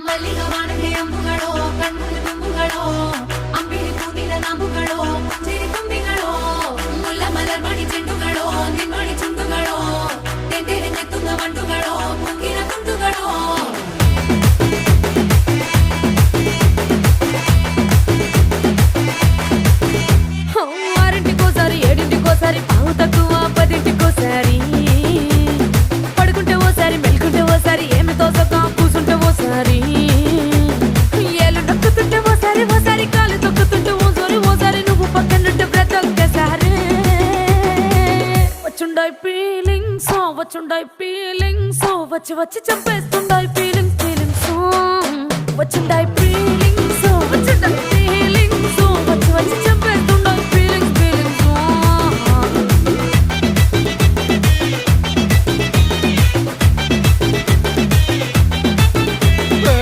ಮಲ್ಲಿಗ ವಾಣಕ್ಕೆ ಅಂಬುಗಳೋ ಕಣ್ಣುಗಳ ತುಂಬುಗಳೋ ಅಂಬಿಳಿ ಹೂವಿನ ನಂಬುಗಳೋ ಮುಂಜಿರಿ ತುಂಬಿಗಳೋ ಮುಲ್ಲ ಮಲರ್ಮಣಿ ಚೆಂಡುಗಳೋ ನಿಮ್ಮಣಿ ಚುಂಡುಗಳೋ ತೆಂಡೆರೆ ನೆತ್ತುಂಗ ಮಂಡುಗಳೋ ಮುಂಗಿನ ತುಂಡುಗಳೋ ఆరింటికోసారి ఏడింటికోసారి పావు తక్కువ పదింటికోసారి పడుకుంటే ఓసారి మెలుకుంటే ఓసారి ఏమి తోసక కూసుంటే ఓసారి ఏలు నొక్కుతుంటే ఓసారి ఓసారి కాలు తొక్కుతుంటే ఓసారి నువ్వు పక్కనుంటే బ్రతొక్కసారి వచ్చుండాయి ఫీలింగ్స్ వచ్చి వచ్చి చంపేస్తుండాయి